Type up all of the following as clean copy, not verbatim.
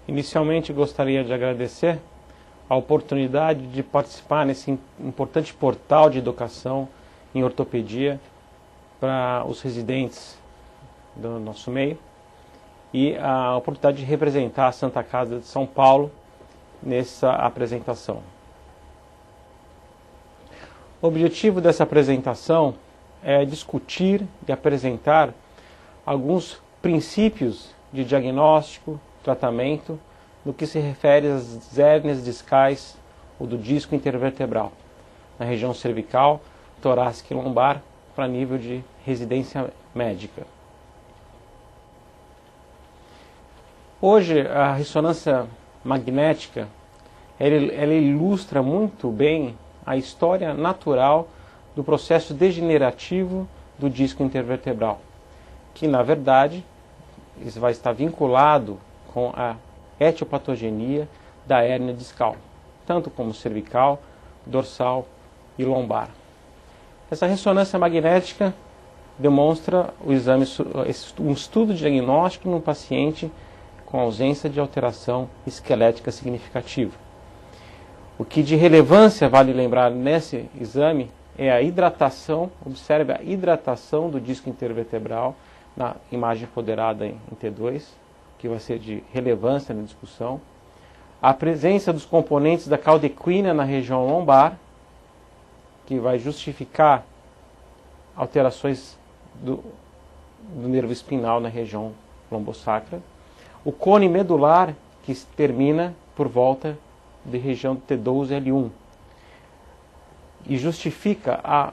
Inicialmente gostaria de agradecer a oportunidade de participar nesse importante portal de educação em ortopedia para os residentes do nosso meio e a oportunidade de representar a Santa Casa de São Paulo nessa apresentação. O objetivo dessa apresentação é discutir e apresentar alguns princípios de diagnóstico, tratamento, no que se refere às hérnias discais ou do disco intervertebral, na região cervical, torácica e lombar, para nível de residência médica. Hoje, a ressonância magnética, ela ilustra muito bem a história natural do processo degenerativo do disco intervertebral, que, na verdade, isso vai estar vinculado com a etiopatogenia da hérnia discal, tanto como cervical, dorsal e lombar. Essa ressonância magnética demonstra um estudo diagnóstico num paciente com ausência de alteração esquelética significativa. O que de relevância vale lembrar nesse exame é a hidratação, observe a hidratação do disco intervertebral na imagem empoderada em T2, que vai ser de relevância na discussão, a presença dos componentes da cauda equina na região lombar, que vai justificar alterações do nervo espinal na região lombosacra, o cone medular, que termina por volta da região T2-L1, e justifica a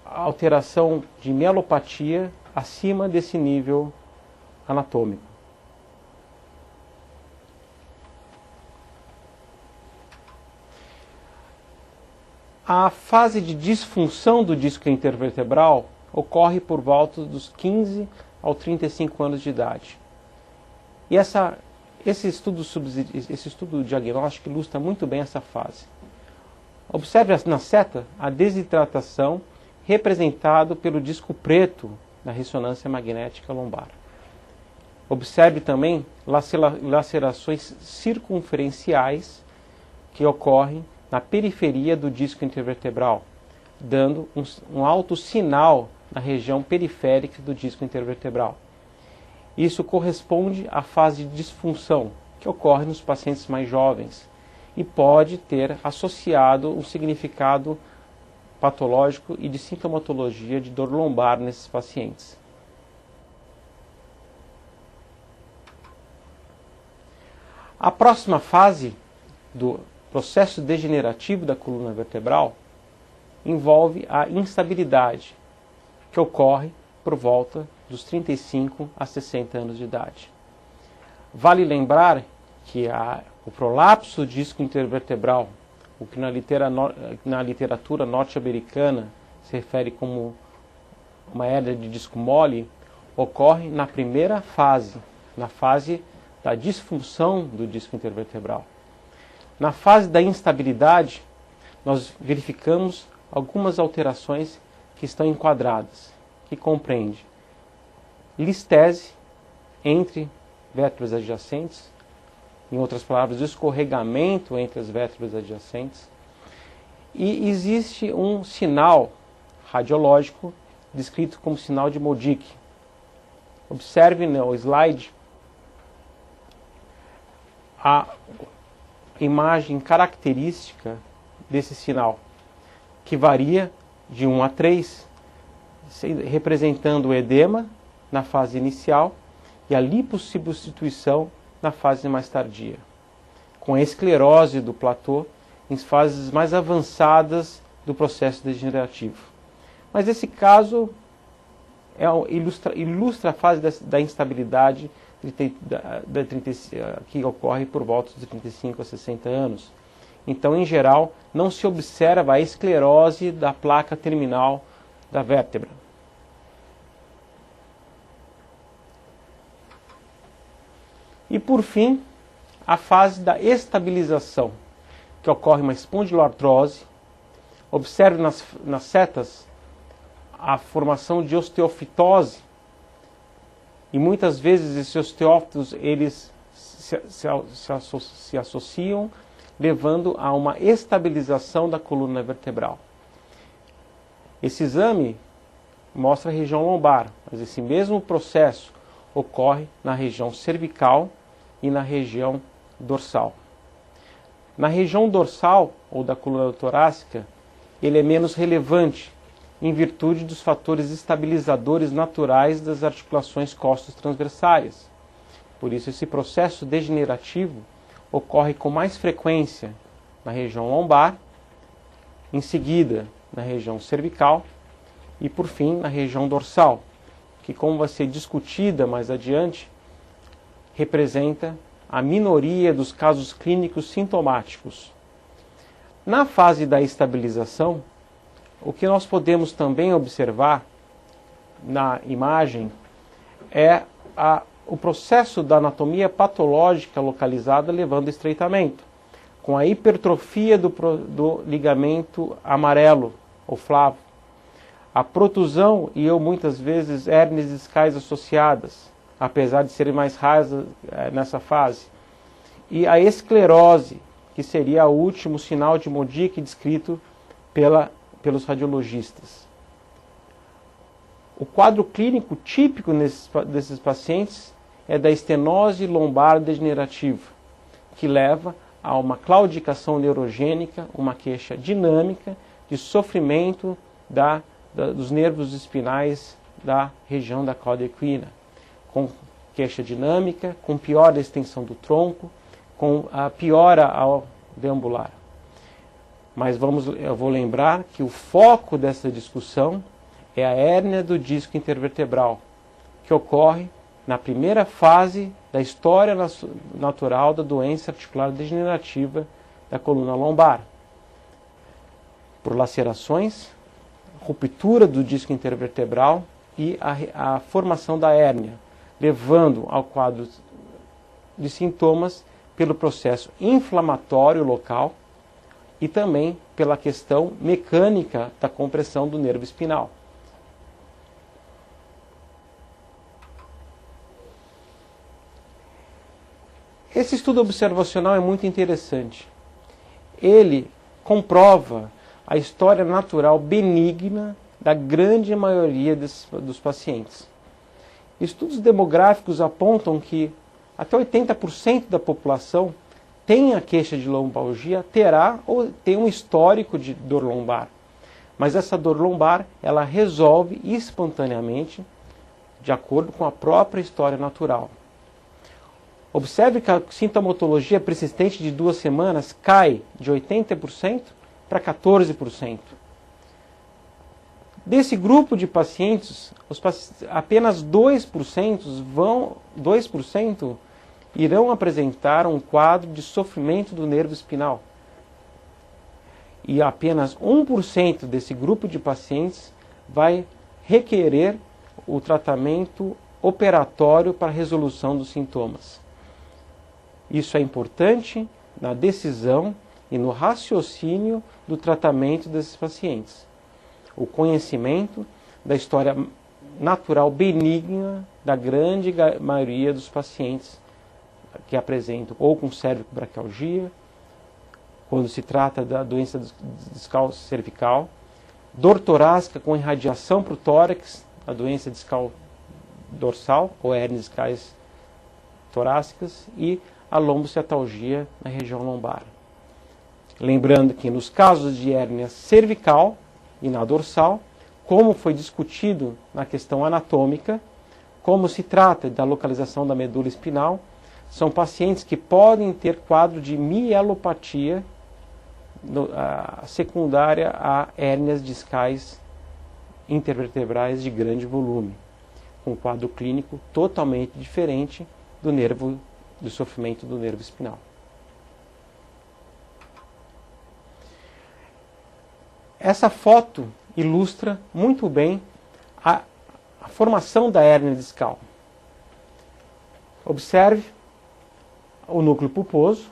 alteração de mielopatia acima desse nível anatômico. A fase de disfunção do disco intervertebral ocorre por volta dos 15 aos 35 anos de idade. E esse estudo diagnóstico ilustra muito bem essa fase. Observe na seta a desidratação representado pelo disco preto na ressonância magnética lombar. Observe também lacerações circunferenciais que ocorrem na periferia do disco intervertebral, dando um alto sinal na região periférica do disco intervertebral. Isso corresponde à fase de disfunção, que ocorre nos pacientes mais jovens e pode ter associado um significado patológico e de sintomatologia de dor lombar nesses pacientes. A próxima fase do processo degenerativo da coluna vertebral envolve a instabilidade, que ocorre por volta dos 35 a 60 anos de idade. Vale lembrar que o prolapso do disco intervertebral, o que na literatura norte-americana se refere como uma hérnia de disco mole, ocorre na primeira fase, na fase da disfunção do disco intervertebral. Na fase da instabilidade, nós verificamos algumas alterações que estão enquadradas, que compreende listese entre vértebras adjacentes, em outras palavras, escorregamento entre as vértebras adjacentes, e existe um sinal radiológico descrito como sinal de Modic. Observe no slide a imagem característica desse sinal, que varia de 1 a 3, representando o edema na fase inicial e a lipossubstituição na fase mais tardia, com a esclerose do platô em fases mais avançadas do processo degenerativo. Mas esse caso ilustra a fase da instabilidade que ocorre por volta de 35 a 60 anos. Então, em geral, não se observa a esclerose da placa terminal da vértebra. E, por fim, a fase da estabilização, que ocorre uma espondiloartrose. Observe nas setas a formação de osteofitose, e muitas vezes esses osteófitos eles se associam, levando a uma estabilização da coluna vertebral. Esse exame mostra a região lombar, mas esse mesmo processo ocorre na região cervical e na região dorsal. Na região dorsal, ou da coluna torácica, ele é menos relevante, em virtude dos fatores estabilizadores naturais das articulações costos-transversárias. Por isso, esse processo degenerativo ocorre com mais frequência na região lombar, em seguida na região cervical e, por fim, na região dorsal, que, como vai ser discutida mais adiante, representa a minoria dos casos clínicos sintomáticos. Na fase da estabilização, o que nós podemos também observar na imagem é o processo da anatomia patológica localizada levando ao estreitamento, com a hipertrofia do ligamento amarelo ou flavo, a protusão e muitas vezes hérnias discais associadas, apesar de serem mais raras nessa fase, e a esclerose, que seria o último sinal de Modic descrito pelos radiologistas. O quadro clínico típico desses pacientes é da estenose lombar degenerativa, que leva a uma claudicação neurogênica, uma queixa dinâmica de sofrimento dos nervos espinais da região da cauda equina, com queixa dinâmica, com pior extensão do tronco, com a piora ao deambular. Mas eu vou lembrar que o foco dessa discussão é a hérnia do disco intervertebral, que ocorre na primeira fase da história natural da doença articular degenerativa da coluna lombar, por lacerações, ruptura do disco intervertebral e a formação da hérnia, levando ao quadro de sintomas pelo processo inflamatório local e também pela questão mecânica da compressão do nervo espinal. Esse estudo observacional é muito interessante. Ele comprova a história natural benigna da grande maioria dos pacientes. Estudos demográficos apontam que até 80% da população tem a queixa de lombalgia, terá ou tem um histórico de dor lombar. Mas essa dor lombar, ela resolve espontaneamente, de acordo com a própria história natural. Observe que a sintomatologia persistente de 2 semanas cai de 80% para 14%. Desse grupo de pacientes, apenas 2% irão apresentar um quadro de sofrimento do nervo espinal. E apenas 1% desse grupo de pacientes vai requerer o tratamento operatório para a resolução dos sintomas. Isso é importante na decisão e no raciocínio do tratamento desses pacientes. O conhecimento da história natural benigna da grande maioria dos pacientes que apresentam ou com cervicobraquialgia, quando se trata da doença discal cervical, dor torácica com irradiação para o tórax, a doença discal dorsal ou hérnias discais torácicas, e a lombociatalgia na região lombar. Lembrando que nos casos de hérnia cervical e na dorsal, como foi discutido na questão anatômica, como se trata da localização da medula espinal, são pacientes que podem ter quadro de mielopatia secundária a hérnias discais intervertebrais de grande volume, com um quadro clínico totalmente diferente do sofrimento do nervo espinal. Essa foto ilustra muito bem a formação da hérnia discal. Observe o núcleo pulposo,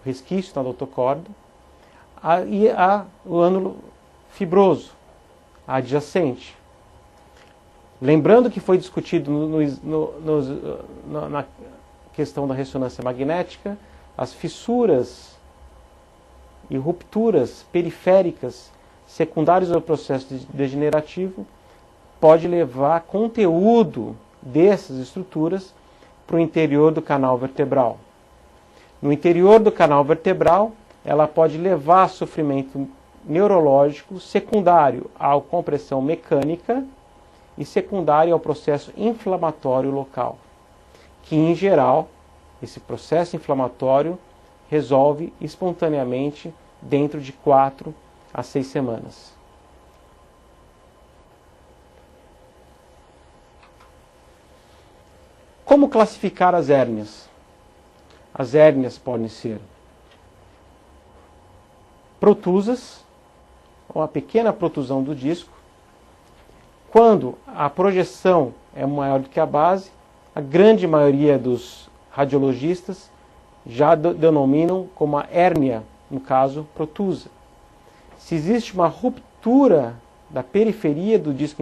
o resquício da notocorda, e o ânulo fibroso, adjacente. Lembrando que foi discutido na questão da ressonância magnética, as fissuras e rupturas periféricas secundárias ao processo degenerativo pode levar conteúdo dessas estruturas para o interior do canal vertebral. No interior do canal vertebral, ela pode levar a sofrimento neurológico secundário à compressão mecânica e secundário ao processo inflamatório local, que em geral, esse processo inflamatório resolve espontaneamente dentro de 4 a 6 semanas. Como classificar as hérnias? As hérnias podem ser protusas, ou a pequena protusão do disco. Quando a projeção é maior do que a base, a grande maioria dos radiologistas já denominam como a hérnia, no caso, protusa. Se existe uma ruptura da periferia do disco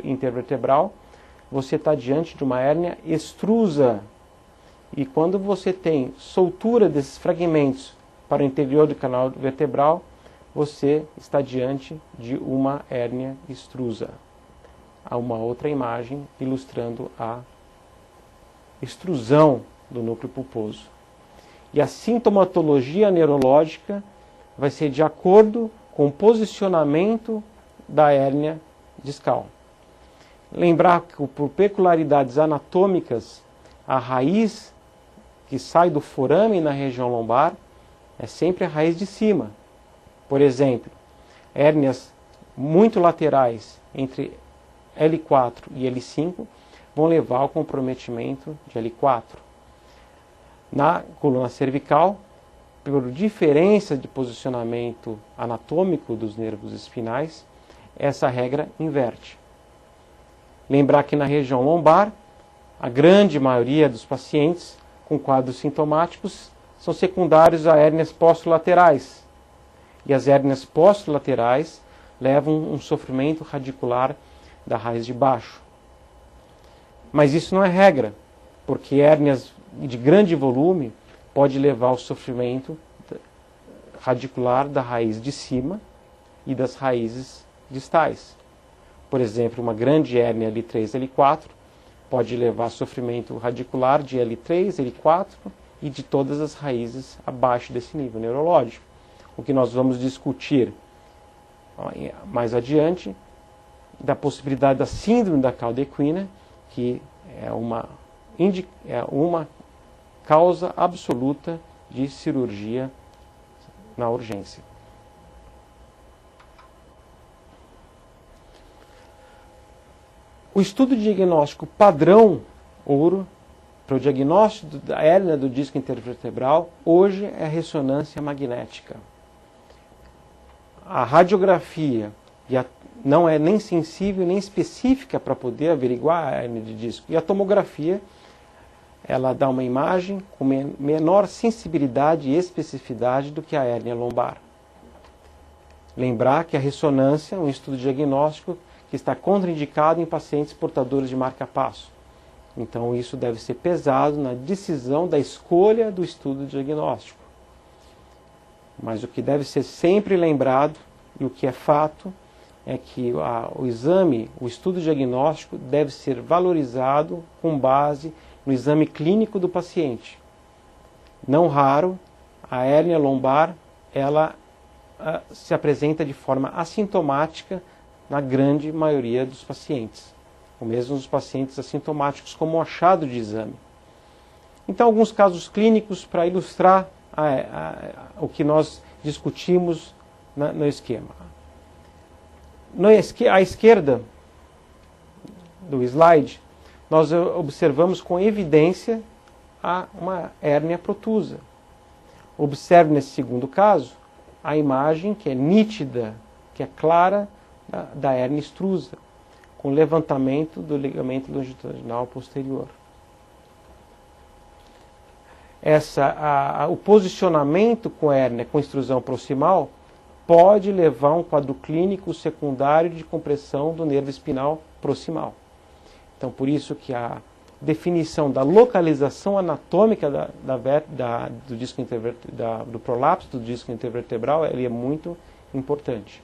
intervertebral, você está diante de uma hérnia extrusa. E quando você tem soltura desses fragmentos para o interior do canal vertebral, você está diante de uma hérnia extrusa. Há uma outra imagem ilustrando a extrusão do núcleo pulposo. E a sintomatologia neurológica vai ser de acordo com o posicionamento da hérnia discal. Lembrar que, por peculiaridades anatômicas, a raiz que sai do forame na região lombar é sempre a raiz de cima. Por exemplo, hérnias muito laterais entre L4 e L5 vão levar ao comprometimento de L4. Na coluna cervical, por diferença de posicionamento anatômico dos nervos espinais, essa regra inverte. Lembrar que na região lombar, a grande maioria dos pacientes com quadros sintomáticos são secundários a hérnias posterolaterais. E as hérnias posterolaterais levam um sofrimento radicular da raiz de baixo. Mas isso não é regra, porque hérnias de grande volume pode levar ao sofrimento radicular da raiz de cima e das raízes distais. Por exemplo, uma grande hérnia L3, L4 pode levar a sofrimento radicular de L3, L4 e de todas as raízes abaixo desse nível neurológico. O que nós vamos discutir mais adiante da possibilidade da síndrome da cauda equina, que é uma causa absoluta de cirurgia na urgência. O estudo diagnóstico padrão ouro para o diagnóstico da hérnia do disco intervertebral hoje é a ressonância magnética. A radiografia não é nem sensível nem específica para poder averiguar a hérnia de disco. E a tomografia, ela dá uma imagem com menor sensibilidade e especificidade do que a hérnia lombar. Lembrar que a ressonância é um estudo diagnóstico que está contraindicado em pacientes portadores de marca-passo. Então isso deve ser pesado na decisão da escolha do estudo diagnóstico. Mas o que deve ser sempre lembrado, e o que é fato, é que o exame, o estudo diagnóstico deve ser valorizado com base no exame clínico do paciente. Não raro, a hérnia lombar, ela se apresenta de forma assintomática na grande maioria dos pacientes, ou mesmo nos pacientes assintomáticos, como um achado de exame. Então, alguns casos clínicos para ilustrar o que nós discutimos no esquema. À esquerda do slide, nós observamos com evidência uma hérnia protusa. Observe nesse segundo caso a imagem que é nítida, que é clara, da hérnia extrusa, com levantamento do ligamento longitudinal posterior. O posicionamento com hérnia com extrusão proximal pode levar a um quadro clínico secundário de compressão do nervo espinal proximal. Então, por isso que a definição da localização anatômica do disco do prolapso do disco intervertebral, ele é muito importante.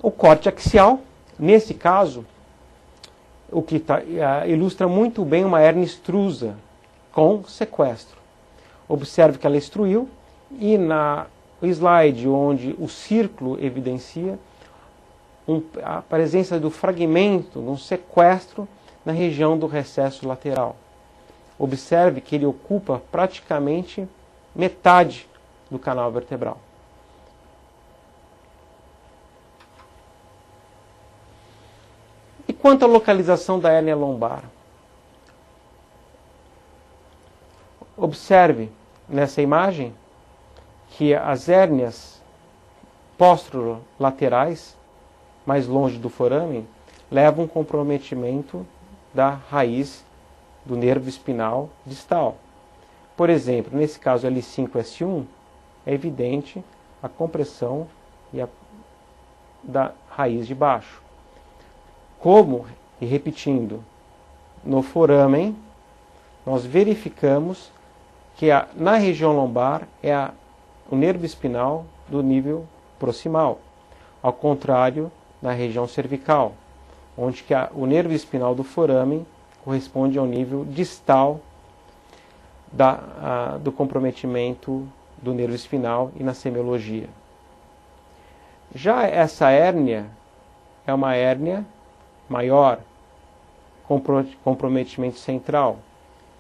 O corte axial, nesse caso, o que ilustra muito bem uma hérnia extrusa com sequestro. Observe que ela extruiu e no slide onde o círculo evidencia a presença do fragmento, um sequestro na região do recesso lateral. Observe que ele ocupa praticamente metade do canal vertebral. E quanto à localização da hérnia lombar? Observe nessa imagem que as hérnias posterolaterais, mais longe do forame, levam um comprometimento da raiz do nervo espinal distal. Por exemplo, nesse caso L5-S1, é evidente a compressão da raiz de baixo. Como, e repetindo, no foramen, nós verificamos que na região lombar é o nervo espinal do nível proximal, ao contrário na região cervical, onde o nervo espinal do foramen corresponde ao nível distal do comprometimento do nervo espinal e na semiologia. Já essa hérnia é uma hérnia maior, comprometimento central.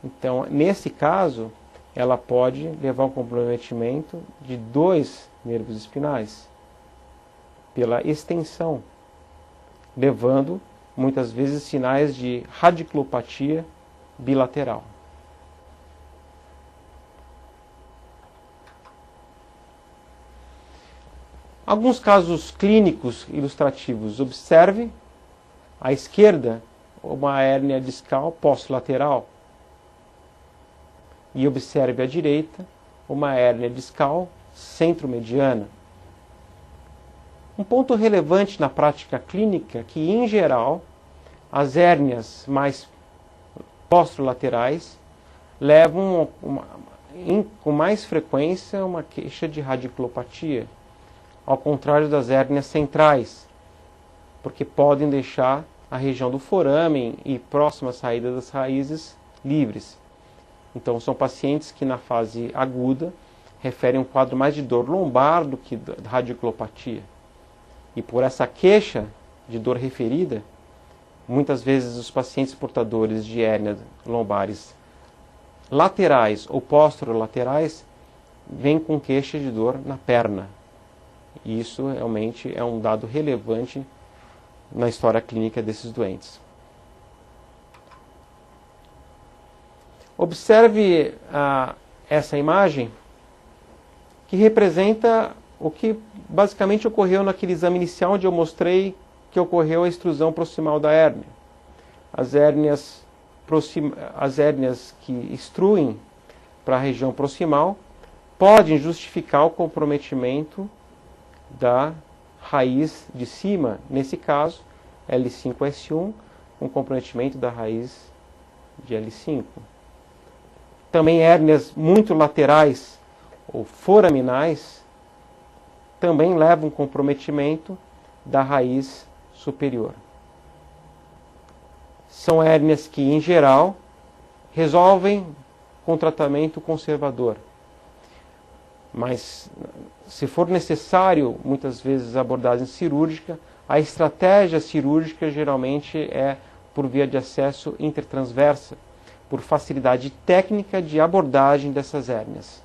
Então, nesse caso, ela pode levar ao comprometimento de 2 nervos espinais, pela extensão, levando muitas vezes sinais de radiculopatia bilateral. Alguns casos clínicos ilustrativos. Observe à esquerda uma hérnia discal posterolateral e observe à direita uma hérnia discal centromediana. Um ponto relevante na prática clínica é que, em geral, as hérnias mais posterolaterais levam com mais frequência uma queixa de radiculopatia, ao contrário das hérnias centrais, porque podem deixar a região do foramen e próxima saída das raízes livres. Então, são pacientes que na fase aguda referem um quadro mais de dor lombar do que de radiculopatia. E por essa queixa de dor referida, muitas vezes os pacientes portadores de hérnias lombares laterais ou posterolaterais vêm com queixa de dor na perna. E isso realmente é um dado relevante na história clínica desses doentes. Observe essa imagem que representa o que basicamente ocorreu naquele exame inicial onde eu mostrei que ocorreu a extrusão proximal da hérnia. As hérnias que extruem para a região proximal podem justificar o comprometimento da raiz de cima, nesse caso, L5-S1, com comprometimento da raiz de L5. Também hérnias muito laterais ou foraminais também levam comprometimento da raiz superior. São hérnias que, em geral, resolvem com tratamento conservador. Mas, se for necessário, muitas vezes, abordagem cirúrgica, a estratégia cirúrgica geralmente é por via de acesso intertransversa, por facilidade técnica de abordagem dessas hérnias.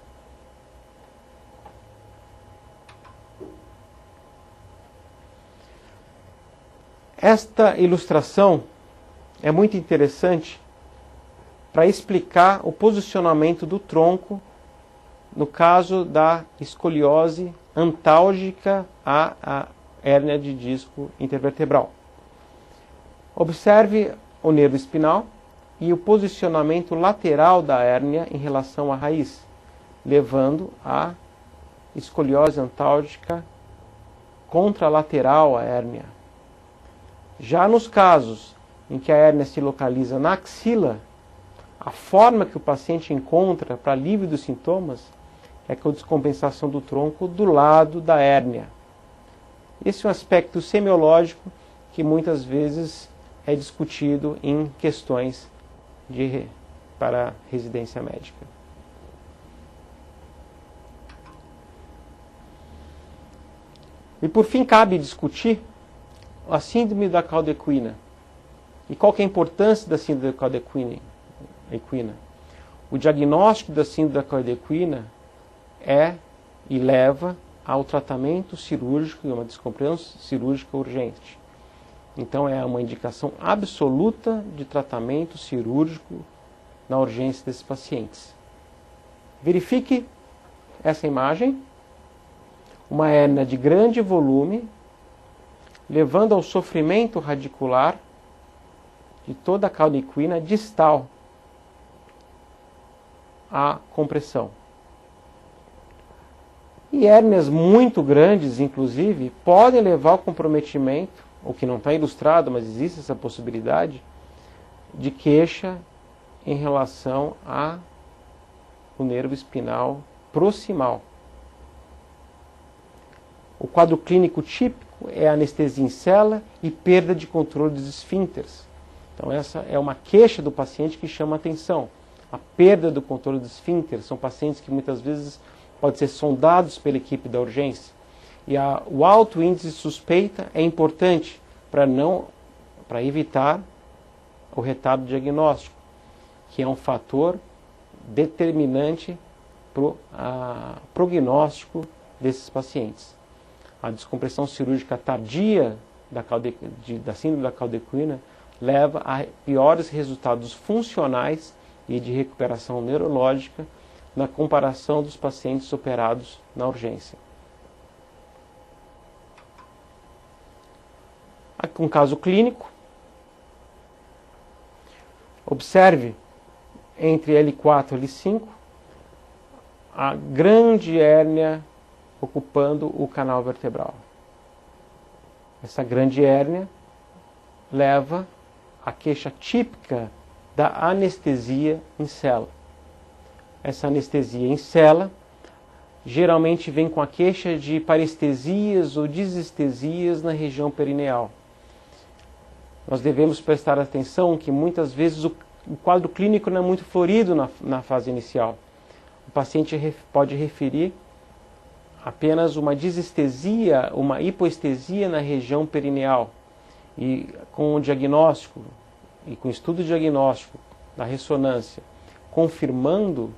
Esta ilustração é muito interessante para explicar o posicionamento do tronco no caso da escoliose antálgica à hérnia de disco intervertebral. Observe o nervo espinal e o posicionamento lateral da hérnia em relação à raiz, levando à escoliose antálgica contralateral à hérnia. Já nos casos em que a hérnia se localiza na axila, a forma que o paciente encontra para alívio dos sintomas é com a descompensação do tronco do lado da hérnia. Esse é um aspecto semiológico que muitas vezes é discutido em questões para residência médica. E por fim, cabe discutir a síndrome da cauda equina. E qual que é a importância da síndrome da cauda equina? O diagnóstico da síndrome da cauda equina é e leva ao tratamento cirúrgico e uma descompressão cirúrgica urgente. Então é uma indicação absoluta de tratamento cirúrgico na urgência desses pacientes. Verifique essa imagem, uma hérnia de grande volume, levando ao sofrimento radicular de toda a cauda equina distal à compressão. E hérnias muito grandes, inclusive, podem levar ao comprometimento, o que não está ilustrado, mas existe essa possibilidade, de queixa em relação ao nervo espinal proximal. O quadro clínico típico é anestesia em cela e perda de controle dos esfíncteres. Então essa é uma queixa do paciente que chama a atenção. A perda do controle dos esfíncteres são pacientes que muitas vezes podem ser sondados pela equipe da urgência. E o alto índice de suspeita é importante para evitar o retardo diagnóstico, que é um fator determinante para o prognóstico desses pacientes. A descompressão cirúrgica tardia da síndrome da cauda equina leva a piores resultados funcionais e de recuperação neurológica na comparação dos pacientes operados na urgência. Aqui um caso clínico. Observe entre L4 e L5 a grande hérnia ocupando o canal vertebral. Essa grande hérnia leva à queixa típica da anestesia em cela. Essa anestesia em cela geralmente vem com a queixa de parestesias ou disestesias na região perineal. Nós devemos prestar atenção que muitas vezes o quadro clínico não é muito florido na fase inicial. O paciente pode referir apenas uma disestesia, uma hipoestesia na região perineal. E com o diagnóstico, e com o estudo diagnóstico da ressonância, confirmando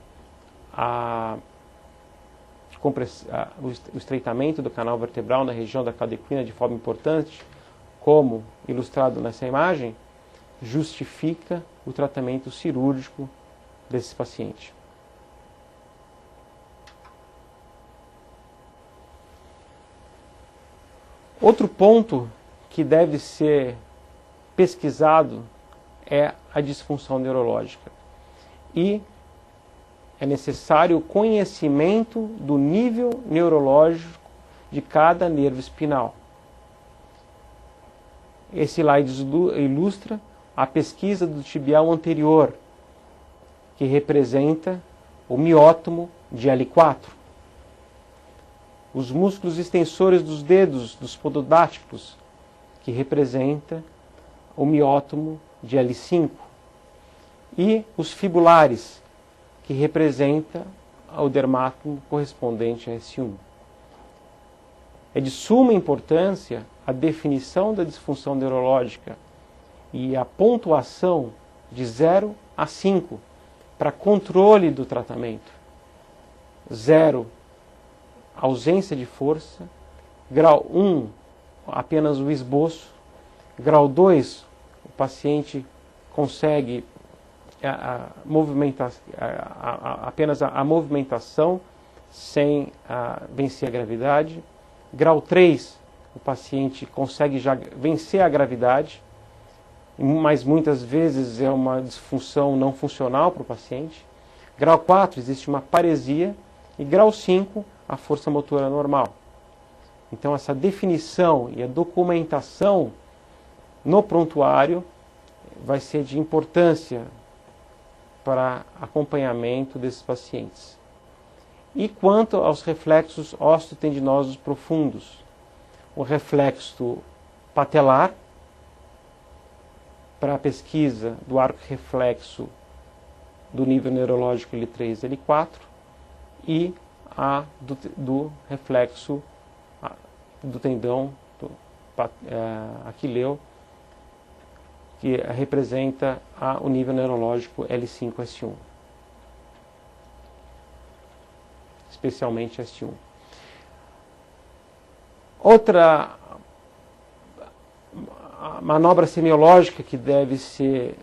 o estreitamento do canal vertebral na região da cauda equina de forma importante, como ilustrado nessa imagem, justifica o tratamento cirúrgico desse paciente. Outro ponto que deve ser pesquisado é a disfunção neurológica. E é necessário o conhecimento do nível neurológico de cada nervo espinal. Esse slide ilustra a pesquisa do tibial anterior, que representa o miótomo de L4. Os músculos extensores dos dedos dos pododáctilos, que representa o miótomo de L5. E os fibulares, que representa o dermátomo correspondente a S1. É de suma importância a definição da disfunção neurológica e a pontuação de 0 a 5 para controle do tratamento. 0, ausência de força. Grau 1, apenas o esboço. Grau 2, o paciente consegue apenas a movimentação sem vencer a gravidade. Grau 3, o paciente consegue já vencer a gravidade, mas muitas vezes é uma disfunção não funcional para o paciente. Grau 4, existe uma paresia. E grau 5, a força motora normal. Então essa definição e a documentação no prontuário vai ser de importância para acompanhamento desses pacientes. E quanto aos reflexos osteotendinosos profundos, o reflexo patelar, para a pesquisa do arco reflexo do nível neurológico L3 e L4, e do reflexo do tendão aquileu, que representa o nível neurológico L5-S1, especialmente S1. Outra manobra semiológica que deve ser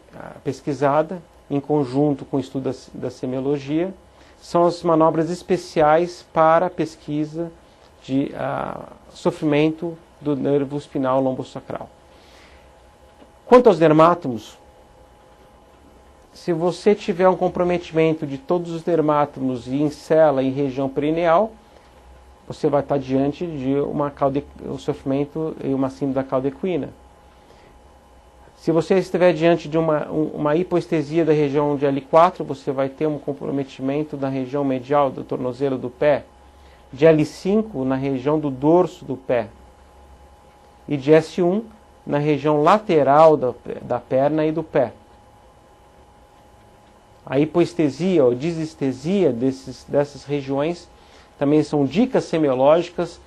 pesquisada em conjunto com o estudo da semiologia são as manobras especiais para a pesquisa de sofrimento do nervo espinal lombosacral. Quanto aos dermátomos, se você tiver um comprometimento de todos os dermátomos e em cela em região perineal, você vai estar diante de um sofrimento e uma síndrome da cauda equina. Se você estiver diante de uma hipoestesia da região de L4, você vai ter um comprometimento da região medial do tornozelo do pé, de L5 na região do dorso do pé e de S1 na região lateral da perna e do pé. A hipoestesia ou disestesia dessas regiões também são dicas semiológicas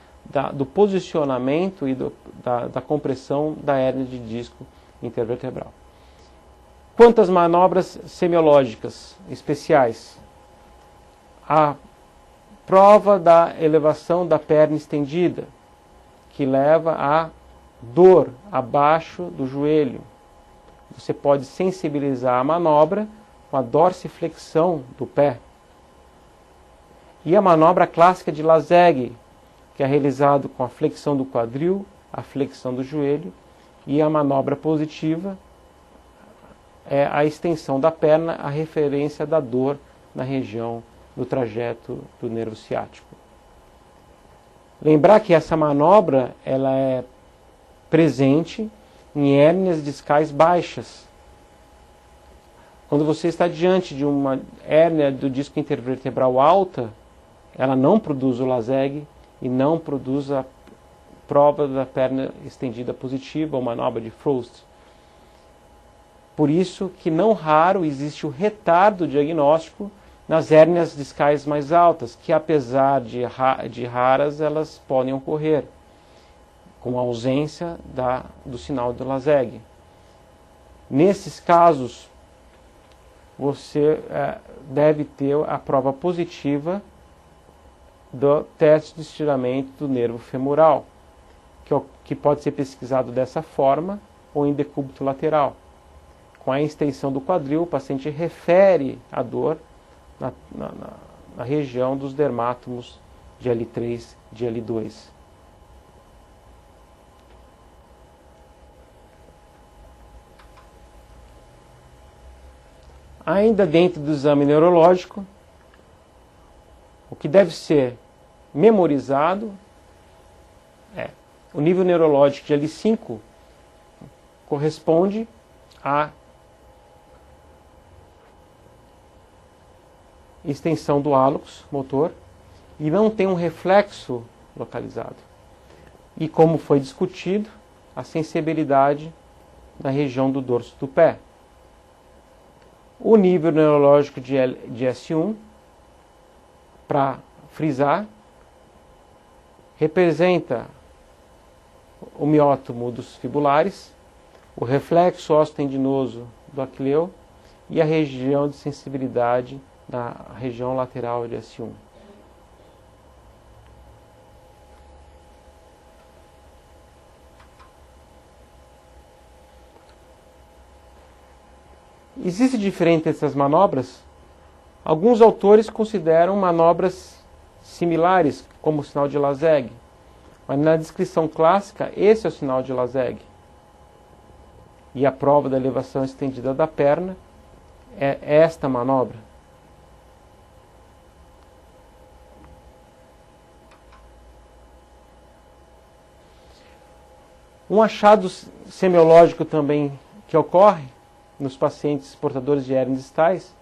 do posicionamento e da compressão da hérnia de disco intervertebral. Quanto às manobras semiológicas especiais, a prova da elevação da perna estendida, que leva a dor abaixo do joelho. Você pode sensibilizar a manobra com a dorsiflexão do pé. E a manobra clássica de Lazeg, que é realizado com a flexão do quadril, a flexão do joelho, e a manobra positiva é a extensão da perna, a referência da dor na região do trajeto do nervo ciático. Lembrar que essa manobra ela é presente em hérnias discais baixas. Quando você está diante de uma hérnia do disco intervertebral alta, ela não produz o Lazeg e não produz a prova da perna estendida positiva, ou manobra de Frost. Por isso que não raro existe o retardo diagnóstico nas hérnias discais mais altas, que apesar de raras, elas podem ocorrer, com a ausência do sinal do Lazeg. Nesses casos, você deve ter a prova positiva do teste de estiramento do nervo femoral, que pode ser pesquisado dessa forma ou em decúbito lateral. Com a extensão do quadril, o paciente refere a dor na região dos dermátomos de L3 e de L2. Ainda dentro do exame neurológico, o que deve ser memorizado é o nível neurológico de L5 corresponde à extensão do hálux motor e não tem um reflexo localizado. E como foi discutido, a sensibilidade na região do dorso do pé. O nível neurológico de S1, para frisar, representa o miótomo dos fibulares, o reflexo osteotendinoso do aquileu e a região de sensibilidade na região lateral de S1. Existe diferença entre essas manobras? Alguns autores consideram manobras similares, como o sinal de Lazeg, mas na descrição clássica, esse é o sinal de Lazeg. E a prova da elevação estendida da perna é esta manobra. Um achado semiológico também que ocorre nos pacientes portadores de hérnias distais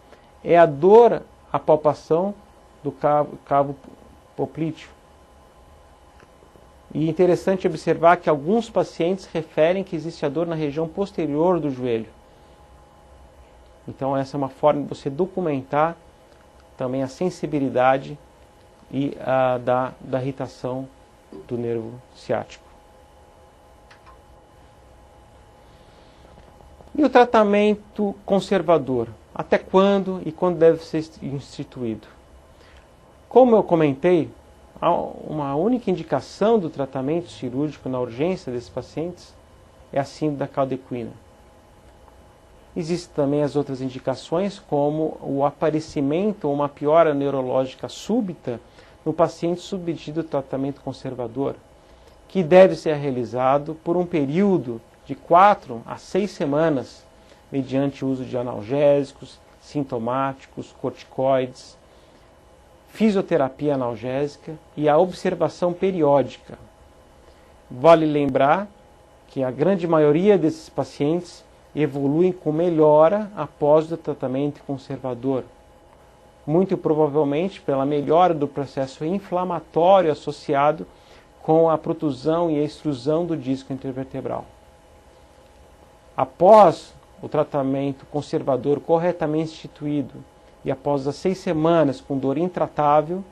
é a dor, a palpação do cavo poplíteo. E é interessante observar que alguns pacientes referem que existe a dor na região posterior do joelho. Então essa é uma forma de você documentar também a sensibilidade e da irritação do nervo ciático. E o tratamento conservador? Até quando e quando deve ser instituído? Como eu comentei, uma única indicação do tratamento cirúrgico na urgência desses pacientes é a síndrome da caldequina. Existem também as outras indicações, como o aparecimento ou uma piora neurológica súbita no paciente submetido ao tratamento conservador, que deve ser realizado por um período de 4 a 6 semanas, mediante o uso de analgésicos, sintomáticos, corticoides, fisioterapia analgésica e a observação periódica. Vale lembrar que a grande maioria desses pacientes evoluem com melhora após o tratamento conservador, muito provavelmente pela melhora do processo inflamatório associado com a protusão e a extrusão do disco intervertebral. Após o tratamento conservador corretamente instituído e após as 6 semanas com dor intratável,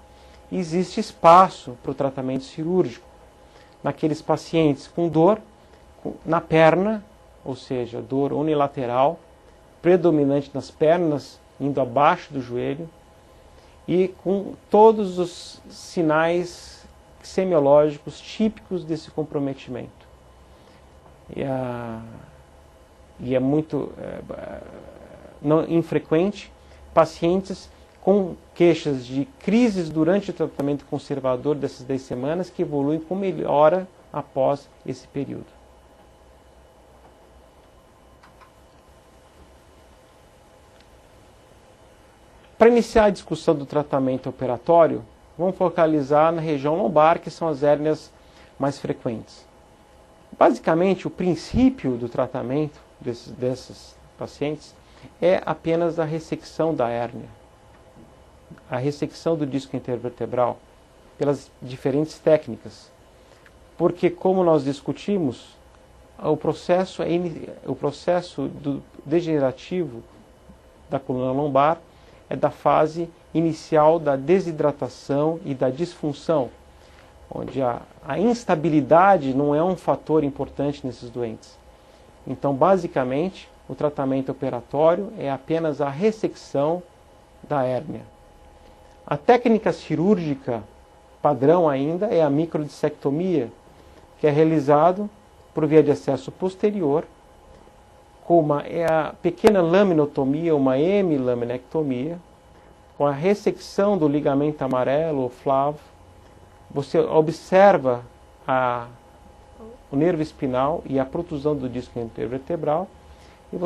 existe espaço para o tratamento cirúrgico naqueles pacientes com dor na perna, ou seja, dor unilateral, predominante nas pernas, indo abaixo do joelho, e com todos os sinais semiológicos típicos desse comprometimento. E é muito não infrequente pacientes com queixas de crises durante o tratamento conservador dessas 10 semanas que evoluem com melhora após esse período. Para iniciar a discussão do tratamento operatório, vamos focalizar na região lombar, que são as hérnias mais frequentes. Basicamente, o princípio do tratamento desses pacientes é apenas a ressecção da hérnia, a ressecção do disco intervertebral, pelas diferentes técnicas. Porque, como nós discutimos, o processo degenerativo da coluna lombar é da fase inicial da desidratação e da disfunção, onde a instabilidade não é um fator importante nesses doentes. Então, basicamente, o tratamento operatório é apenas a ressecção da hérnia. A técnica cirúrgica padrão ainda é a microdissectomia, que é realizado por via de acesso posterior, com a pequena laminotomia, uma hemilaminectomia, com a ressecção do ligamento amarelo ou flavo. Você observa o nervo espinal e a protusão do disco intervertebral e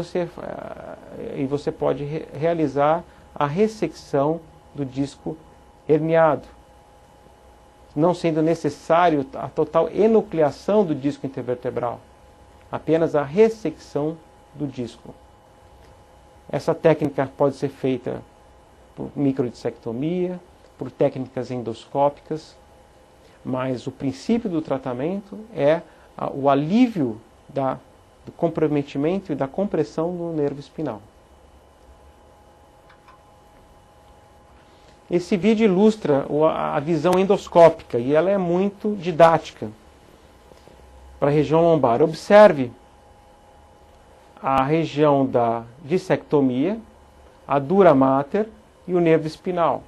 você pode realizar a ressecção do disco herniado, não sendo necessário a total enucleação do disco intervertebral, apenas a ressecção do disco. Essa técnica pode ser feita por microdissectomia, por técnicas endoscópicas, mas o princípio do tratamento é o alívio do comprometimento e da compressão do nervo espinal. Esse vídeo ilustra a visão endoscópica e ela é muito didática para a região lombar. Observe a região da dissectomia, a dura mater e o nervo espinal.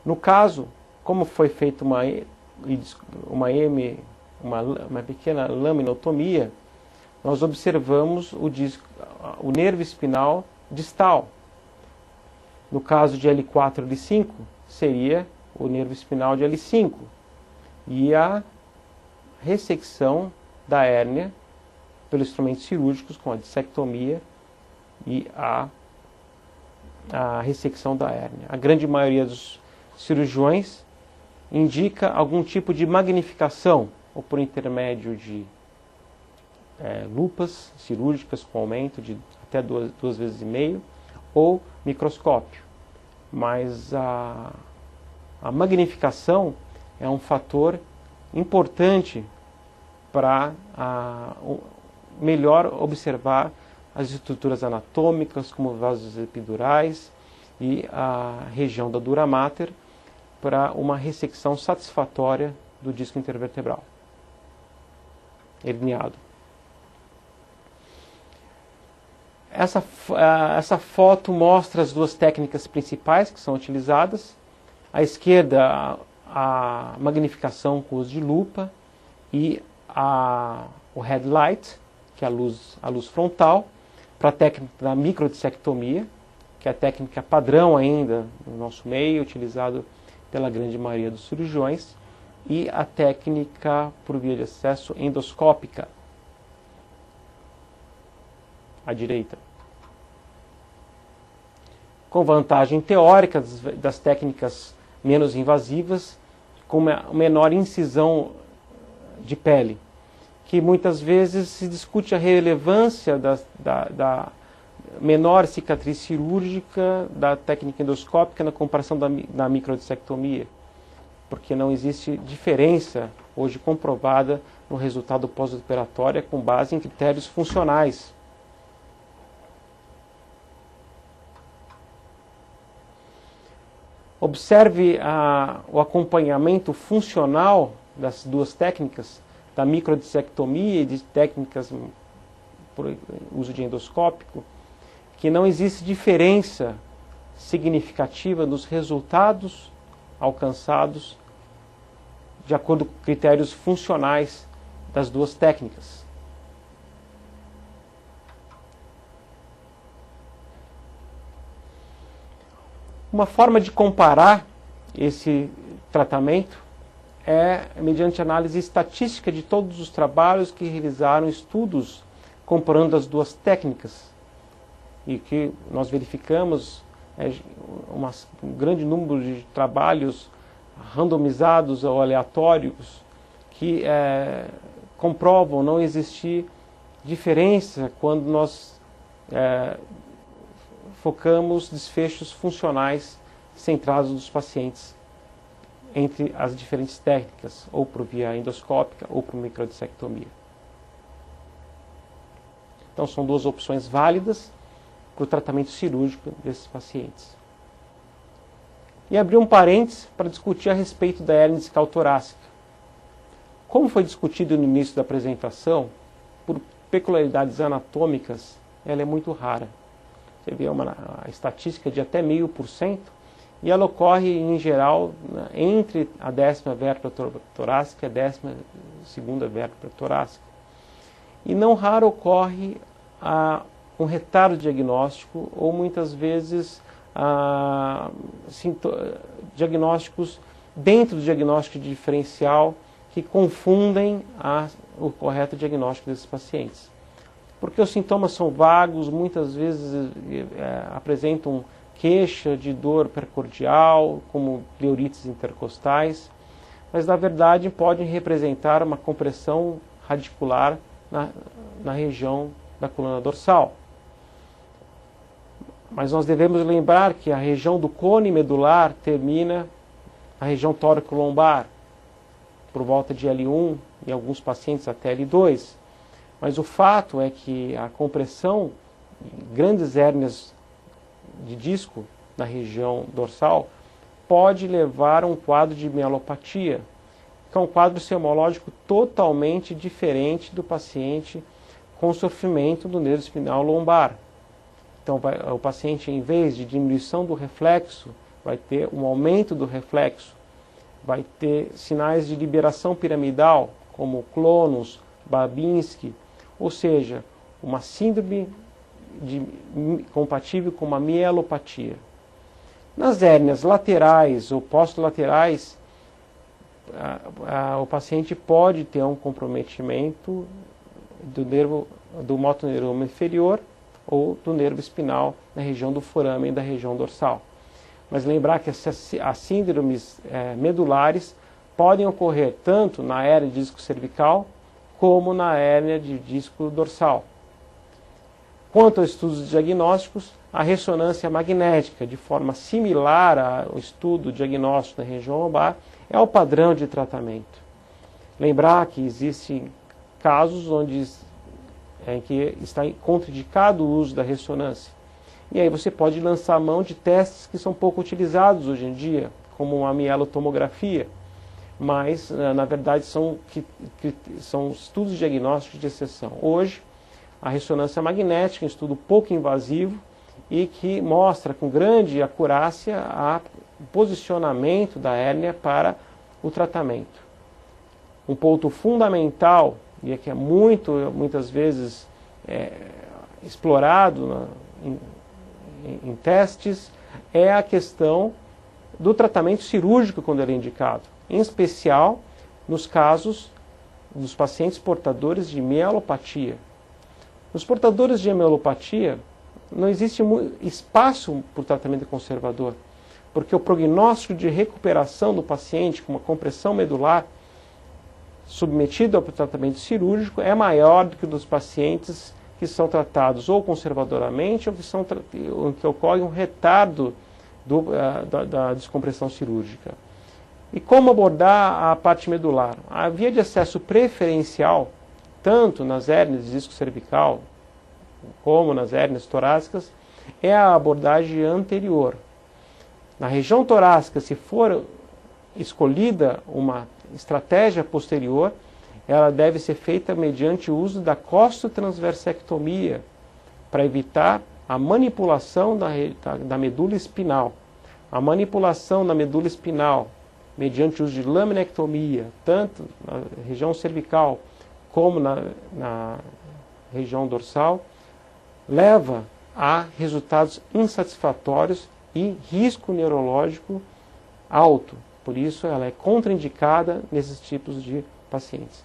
No caso, como foi feita uma pequena laminotomia, nós observamos o nervo espinal distal. No caso de L4 e L5, seria o nervo espinal de L5. E a ressecção da hérnia pelos instrumentos cirúrgicos, com a dissectomia e a ressecção da hérnia. A grande maioria dos cirurgiões indica algum tipo de magnificação, ou por intermédio de lupas cirúrgicas com aumento de até 2,5 vezes, ou microscópio. Mas a magnificação é um fator importante para melhor observar as estruturas anatômicas, como vasos epidurais e a região da dura mater, para uma ressecção satisfatória do disco intervertebral herniado. Essa foto mostra as duas técnicas principais que são utilizadas. À esquerda, a magnificação com uso de lupa e o headlight, que é a luz frontal, para a técnica da microdissectomia, que é a técnica padrão ainda no nosso meio, utilizado pela grande maioria dos cirurgiões, e a técnica por via de acesso endoscópica, à direita. Com vantagem teórica das técnicas menos invasivas, com uma menor incisão de pele, que muitas vezes se discute a relevância da menor cicatriz cirúrgica da técnica endoscópica na comparação da microdissectomia, porque não existe diferença hoje comprovada no resultado pós-operatório com base em critérios funcionais. Observe o acompanhamento funcional das duas técnicas, da microdissectomia e de técnicas por uso de endoscópico, que não existe diferença significativa nos resultados alcançados de acordo com critérios funcionais das duas técnicas. Uma forma de comparar esse tratamento é mediante análise estatística de todos os trabalhos que realizaram estudos comparando as duas técnicas, e que nós verificamos um grande número de trabalhos randomizados ou aleatórios que comprovam não existir diferença quando nós focamos desfechos funcionais centrados dos pacientes entre as diferentes técnicas, ou por via endoscópica ou por microdissectomia. Então são duas opções válidas para o tratamento cirúrgico desses pacientes. E abrir um parênteses para discutir a respeito da hérnia discal torácica. Como foi discutido no início da apresentação, por peculiaridades anatômicas, ela é muito rara. Você vê uma estatística de até 0,5%, e ela ocorre, em geral, entre a 10ª vértebra torácica e a 12ª vértebra torácica. E não raro ocorre um retardo diagnóstico, ou muitas vezes diagnósticos dentro do diagnóstico de diferencial que confundem o correto diagnóstico desses pacientes. Porque os sintomas são vagos, muitas vezes apresentam queixa de dor percordial, como pleurites intercostais, mas na verdade podem representar uma compressão radicular na região da coluna dorsal. Mas nós devemos lembrar que a região do cone medular termina na região tóraco-lombar, por volta de L1, em alguns pacientes até L2. Mas o fato é que a compressão, grandes hérnias de disco na região dorsal, pode levar a um quadro de mielopatia, que é um quadro sermológico totalmente diferente do paciente com sofrimento do nervo espinal lombar. Então o paciente, em vez de diminuição do reflexo, vai ter um aumento do reflexo, vai ter sinais de liberação piramidal, como clonus, Babinski, ou seja, uma síndrome compatível com uma mielopatia. Nas hérnias laterais ou postlaterais, o paciente pode ter um comprometimento do motoneuroma inferior ou do nervo espinal na região do foramen e da região dorsal. Mas lembrar que as síndromes medulares podem ocorrer tanto na hérnia de disco cervical como na hérnia de disco dorsal. Quanto aos estudos diagnósticos, a ressonância magnética, de forma similar ao estudo diagnóstico da região lombar, é o padrão de tratamento. Lembrar que existem casos em que está contraindicado o uso da ressonância. E aí você pode lançar a mão de testes que são pouco utilizados hoje em dia, como a mielotomografia, mas na verdade são estudos diagnósticos de exceção. Hoje, a ressonância magnética é um estudo pouco invasivo e que mostra com grande acurácia o posicionamento da hérnia para o tratamento. Um ponto fundamental, e que é muitas vezes explorado em testes, é a questão do tratamento cirúrgico quando ele é indicado, em especial nos casos dos pacientes portadores de mielopatia. Nos portadores de mielopatia, não existe espaço para o tratamento conservador, porque o prognóstico de recuperação do paciente com uma compressão medular submetido ao tratamento cirúrgico é maior do que o dos pacientes que são tratados ou conservadoramente ou que ocorre um retardo da descompressão cirúrgica. E como abordar a parte medular? A via de acesso preferencial, tanto nas hérnias de disco cervical como nas hérnias torácicas, é a abordagem anterior. Na região torácica, se for escolhida uma estratégia posterior, ela deve ser feita mediante o uso da costotransversectomia para evitar a manipulação da medula espinal. A manipulação da medula espinal mediante o uso de laminectomia, tanto na região cervical como na região dorsal, leva a resultados insatisfatórios e risco neurológico alto. Por isso, ela é contraindicada nesses tipos de pacientes,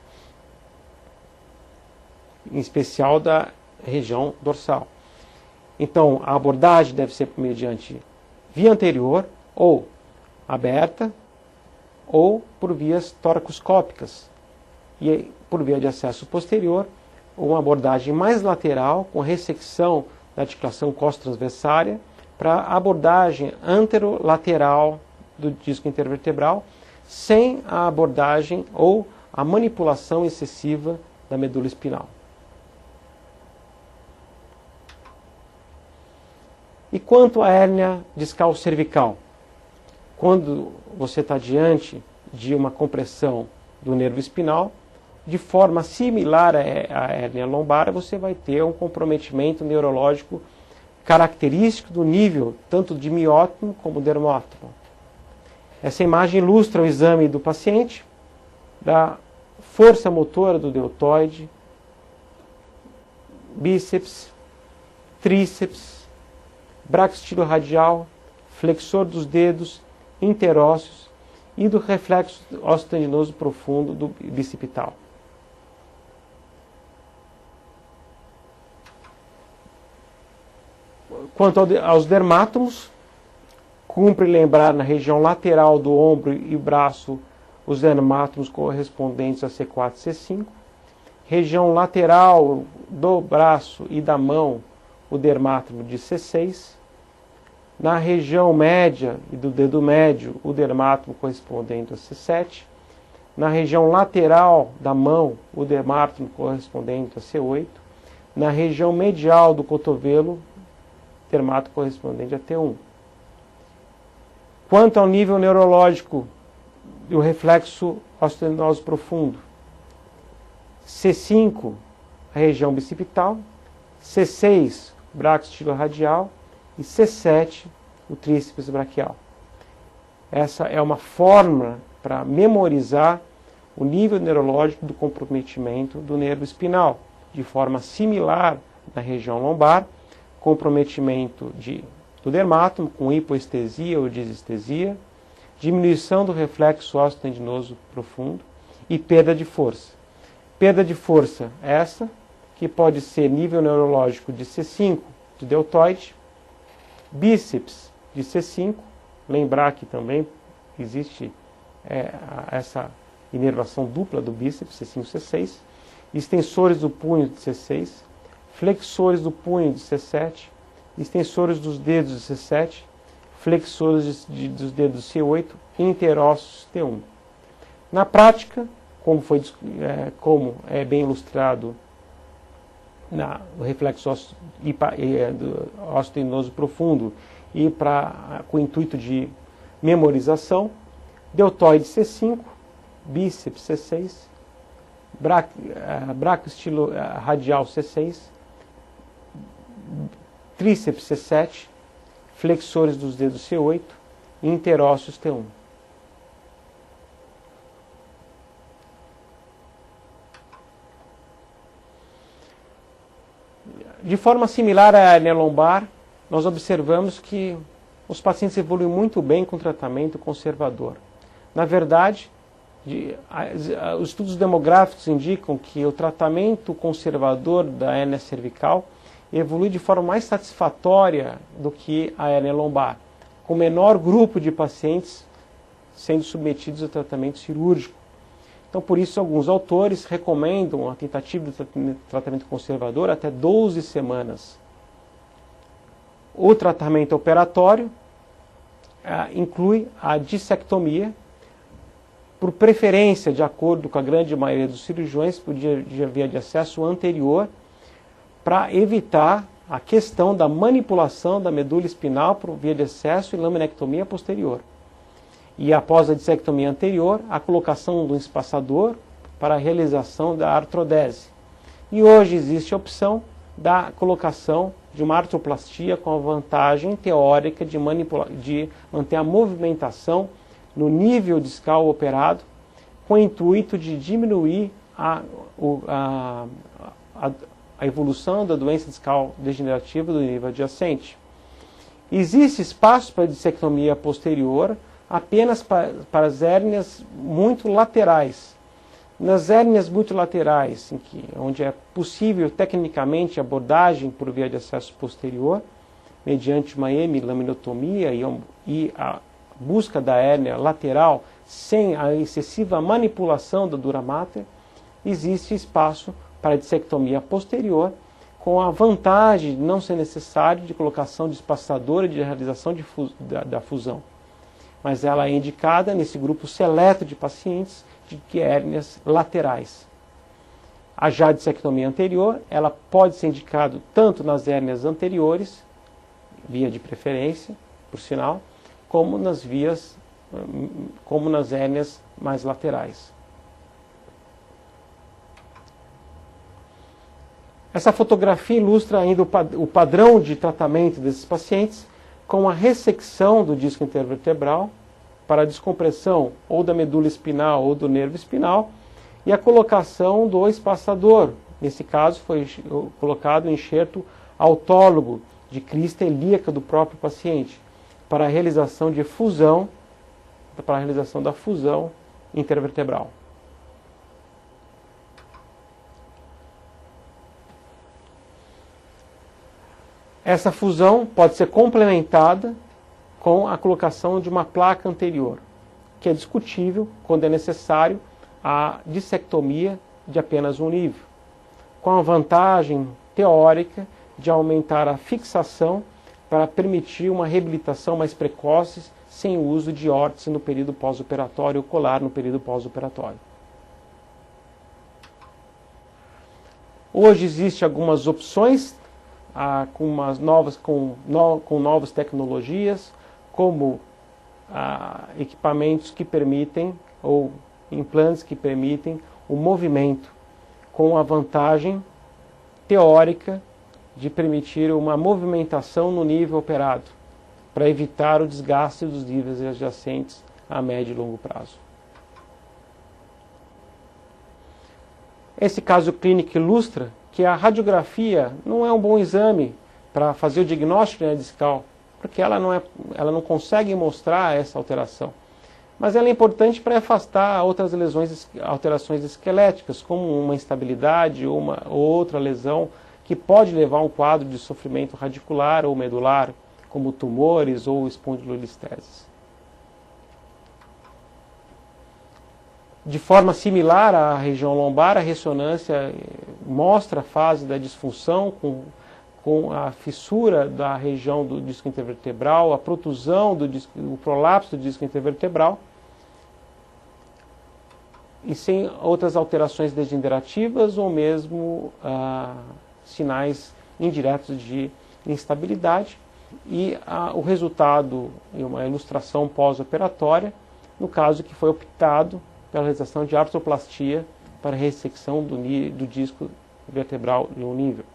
em especial da região dorsal. Então, a abordagem deve ser mediante via anterior, ou aberta, ou por vias toracoscópicas. E por via de acesso posterior, uma abordagem mais lateral, com ressecção da articulação costotransversária, para a abordagem anterolateral do disco intervertebral, sem a abordagem ou a manipulação excessiva da medula espinal. E quanto à hérnia discal cervical? Quando você está diante de uma compressão do nervo espinal, de forma similar à hérnia lombar, você vai ter um comprometimento neurológico característico do nível tanto de miótomo como dermótomo. Essa imagem ilustra o exame do paciente, da força motora do deltoide, bíceps, tríceps, braquistilo radial, flexor dos dedos, interósseos e do reflexo osteotendinoso profundo do bicipital. Quanto aos dermátomos, cumpre lembrar na região lateral do ombro e braço os dermátomos correspondentes a C4 e C5. Região lateral do braço e da mão, o dermátomo de C6. Na região média e do dedo médio, o dermátomo correspondente a C7. Na região lateral da mão, o dermátomo correspondente a C8. Na região medial do cotovelo, dermátomo correspondente a T1. Quanto ao nível neurológico do reflexo osteotendinoso profundo, C5, a região bicipital, C6, braquistilo radial, e C7, o tríceps braquial. Essa é uma fórmula para memorizar o nível neurológico do comprometimento do nervo espinal, de forma similar na região lombar, comprometimento do dermátomo com hipoestesia ou disestesia, diminuição do reflexo osteotendinoso profundo e perda de força. Perda de força essa, que pode ser nível neurológico de C5, de deltoide, bíceps de C5, lembrar que também existe essa inervação dupla do bíceps, C5 e C6, extensores do punho de C6, flexores do punho de C7, extensores dos dedos de C7, flexores dos dedos de C8 e interósseos T1. Na prática, como é bem ilustrado no reflexo ósseo tendinoso profundo e com o intuito de memorização, deltoide C5, bíceps C6, braquiostilo radial C6, tríceps C7, flexores dos dedos C8 e interósseos T1. De forma similar à hernia lombar, nós observamos que os pacientes evoluem muito bem com tratamento conservador. Na verdade, os estudos demográficos indicam que o tratamento conservador da hérnia cervical evolui de forma mais satisfatória do que a hérnia lombar, com menor grupo de pacientes sendo submetidos a tratamento cirúrgico. Então, por isso, alguns autores recomendam a tentativa de tratamento conservador até 12 semanas. O tratamento operatório inclui a dissectomia, por preferência, de acordo com a grande maioria dos cirurgiões, por via de acesso anterior, para evitar a questão da manipulação da medula espinal por via de acesso e laminectomia posterior. E após a dissectomia anterior, a colocação de um espaçador para a realização da artrodese. E hoje existe a opção da colocação de uma artroplastia com a vantagem teórica de manter a movimentação no nível discal operado, com o intuito de diminuir a evolução da doença discal degenerativa do nível adjacente. Existe espaço para dissectomia posterior apenas para as hérnias muito laterais. Nas hérnias muito laterais, onde é possível tecnicamente abordagem por via de acesso posterior, mediante uma hemilaminotomia e a busca da hérnia lateral sem a excessiva manipulação da dura mater, existe espaço para dissectomia posterior, com a vantagem de não ser necessário de colocação de espaçador e de realização da fusão. Mas ela é indicada nesse grupo seleto de pacientes de hérnias laterais. A já dissectomia anterior, ela pode ser indicada tanto nas hérnias anteriores, via de preferência, por sinal, como nas hérnias mais laterais. Essa fotografia ilustra ainda o padrão de tratamento desses pacientes com a ressecção do disco intervertebral para a descompressão ou da medula espinal ou do nervo espinal e a colocação do espaçador. Nesse caso foi colocado um enxerto autólogo de crista ilíaca do próprio paciente para a realização de fusão, para a realização da fusão intervertebral. Essa fusão pode ser complementada com a colocação de uma placa anterior, que é discutível quando é necessário a dissectomia de apenas um nível, com a vantagem teórica de aumentar a fixação para permitir uma reabilitação mais precoce sem o uso de órtese no período pós-operatório ou colar no período pós-operatório. Hoje existem algumas opções com novas tecnologias, como equipamentos que permitem, ou implantes que permitem, o movimento, com a vantagem teórica de permitir uma movimentação no nível operado, para evitar o desgaste dos níveis adjacentes a médio e longo prazo. Esse caso clínico ilustra que a radiografia não é um bom exame para fazer o diagnóstico de hernia discal, porque ela não consegue mostrar essa alteração. Mas ela é importante para afastar outras lesões, alterações esqueléticas, como uma instabilidade ou outra lesão que pode levar a um quadro de sofrimento radicular ou medular, como tumores ou espondilolisteses. De forma similar à região lombar, a ressonância mostra a fase da disfunção com a fissura da região do disco intervertebral, a protusão do disco, o prolapso do disco intervertebral, e sem outras alterações degenerativas ou mesmo sinais indiretos de instabilidade. E o resultado e uma ilustração pós-operatória, no caso que foi optado pela realização de artroplastia para ressecção do disco vertebral de um nível.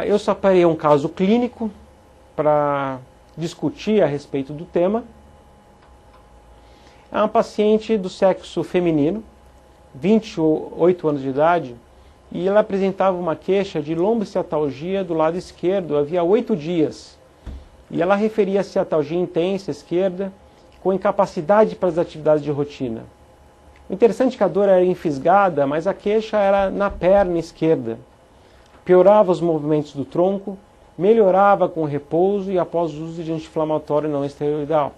Eu separei um caso clínico para discutir a respeito do tema. É uma paciente do sexo feminino, 28 anos de idade, e ela apresentava uma queixa de lombociatalgia do lado esquerdo havia 8 dias. E ela referia a ciatalgia intensa esquerda, com incapacidade para as atividades de rotina. O interessante é que a dor era enfisgada, mas a queixa era na perna esquerda. Piorava os movimentos do tronco, melhorava com o repouso e após o uso de anti-inflamatório não esteroidal.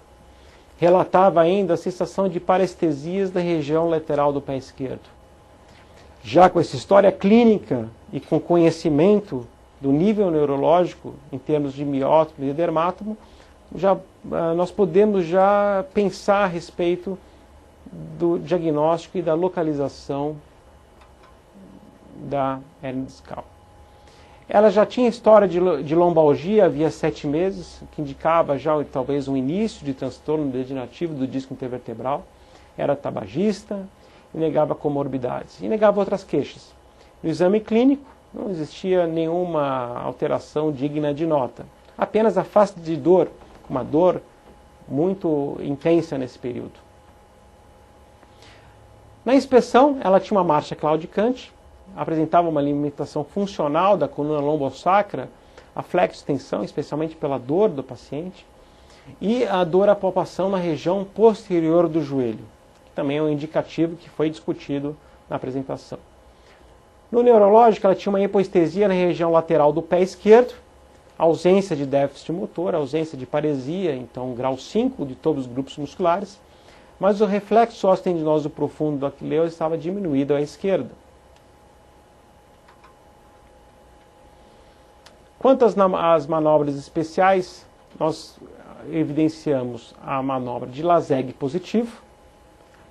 Relatava ainda a sensação de parestesias da região lateral do pé esquerdo. Já com essa história clínica e com conhecimento do nível neurológico em termos de miótomo e dermátomo, nós podemos já pensar a respeito do diagnóstico e da localização da hérnia discal. Ela já tinha história de lombalgia havia 7 meses, que indicava já talvez um início de transtorno degenerativo do disco intervertebral. Era tabagista e negava comorbidades. E negava outras queixas. No exame clínico, não existia nenhuma alteração digna de nota. Apenas a face de dor, uma dor muito intensa nesse período. Na inspeção, ela tinha uma marcha claudicante, apresentava uma limitação funcional da coluna lombosacra, a flexo-extensão, especialmente pela dor do paciente, e a dor à palpação na região posterior do joelho, que também é um indicativo que foi discutido na apresentação. No neurológico, ela tinha uma hipoestesia na região lateral do pé esquerdo, ausência de déficit motor, ausência de paresia, então grau 5 de todos os grupos musculares, mas o reflexo osteotendinoso profundo do aquileu estava diminuído à esquerda. Quanto às manobras especiais, nós evidenciamos a manobra de Lazeg positivo,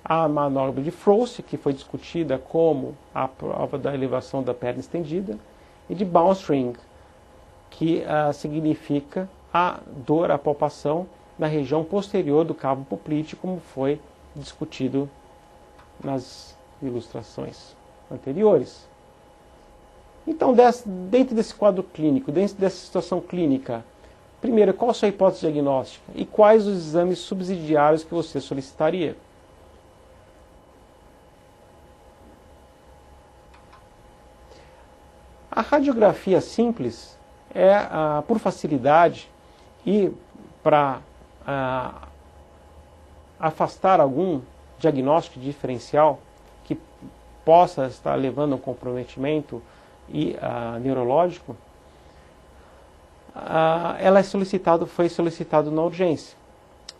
a manobra de Froese, que foi discutida como a prova da elevação da perna estendida, e de Baumstring, que significa a dor, a palpação na região posterior do cabo poplite, como foi discutido nas ilustrações anteriores. Então, dentro desse quadro clínico, dentro dessa situação clínica, primeiro, qual a sua hipótese diagnóstica e quais os exames subsidiários que você solicitaria? A radiografia simples é, por facilidade e para afastar algum diagnóstico diferencial que possa estar levando a um comprometimento neurológico, ela foi solicitado na urgência.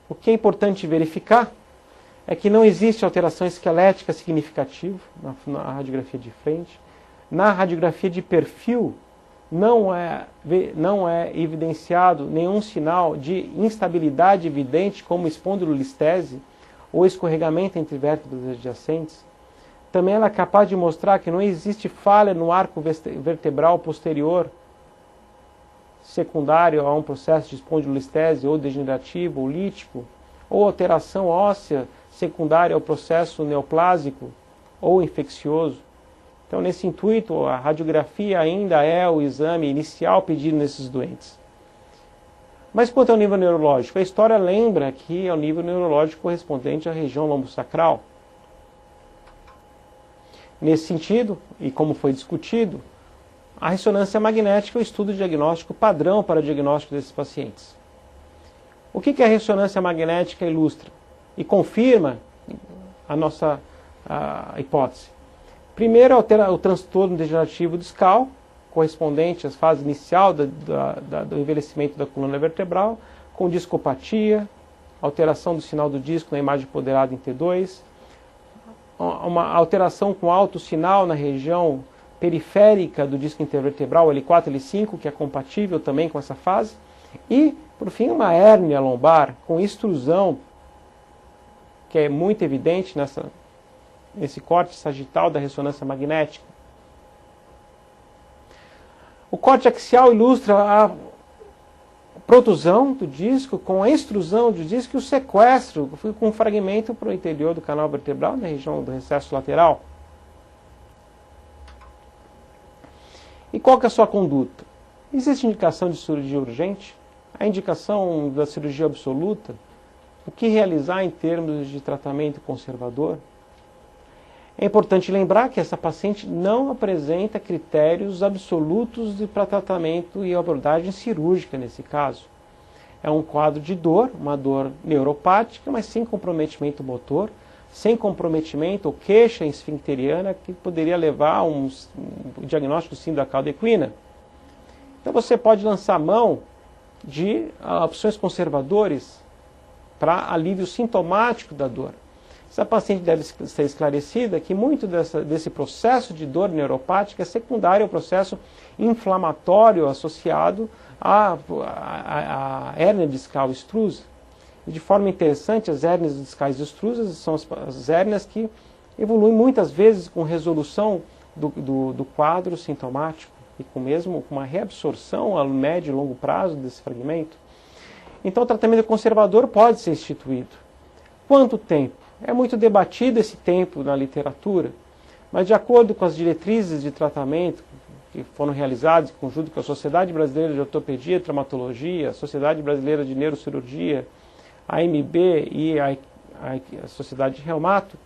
O que é importante verificar é que não existe alteração esquelética significativa na radiografia de frente. Na radiografia de perfil, não é evidenciado nenhum sinal de instabilidade evidente, como espondilolistese ou escorregamento entre vértebras adjacentes. Também ela é capaz de mostrar que não existe falha no arco vertebral posterior secundário a um processo de espondilolistese ou degenerativo ou lítico, ou alteração óssea secundária ao processo neoplásico ou infeccioso. Então, nesse intuito, a radiografia ainda é o exame inicial pedido nesses doentes. Mas quanto ao nível neurológico, a história lembra que é o nível neurológico correspondente à região lombosacral. Nesse sentido, e como foi discutido, a ressonância magnética é o estudo diagnóstico padrão para o diagnóstico desses pacientes. O que a ressonância magnética ilustra e confirma a nossa hipótese? Primeiro, o transtorno degenerativo discal, correspondente às fases inicial do envelhecimento da coluna vertebral, com discopatia, alteração do sinal do disco na imagem empoderada em T2, uma alteração com alto sinal na região periférica do disco intervertebral L4, L5, que é compatível também com essa fase, e, por fim, uma hérnia lombar com extrusão, que é muito evidente nesse corte sagital da ressonância magnética. O corte axial ilustra a protusão do disco com a extrusão do disco e o sequestro com um fragmento para o interior do canal vertebral, na região do recesso lateral. E qual que é a sua conduta? Existe indicação de cirurgia urgente? A indicação da cirurgia absoluta? O que realizar em termos de tratamento conservador? É importante lembrar que essa paciente não apresenta critérios absolutos para tratamento e abordagem cirúrgica nesse caso. É um quadro de dor, uma dor neuropática, mas sem comprometimento motor, sem comprometimento ou queixa esfincteriana que poderia levar a um diagnóstico sim da cauda equina. Então você pode lançar mão de opções conservadoras para alívio sintomático da dor. Essa paciente deve ser esclarecida que muito desse processo de dor neuropática é secundário ao processo inflamatório associado à hérnia discal extrusa. E de forma interessante, as hérnias discais extrusas são as hérnias que evoluem muitas vezes com resolução do quadro sintomático e com uma reabsorção a médio e longo prazo desse fragmento. Então o tratamento conservador pode ser instituído. Quanto tempo? É muito debatido esse tempo na literatura, mas de acordo com as diretrizes de tratamento que foram realizadas em conjunto com a Sociedade Brasileira de Ortopedia e Traumatologia, a Sociedade Brasileira de Neurocirurgia, a AMB e a Sociedade de Reumato,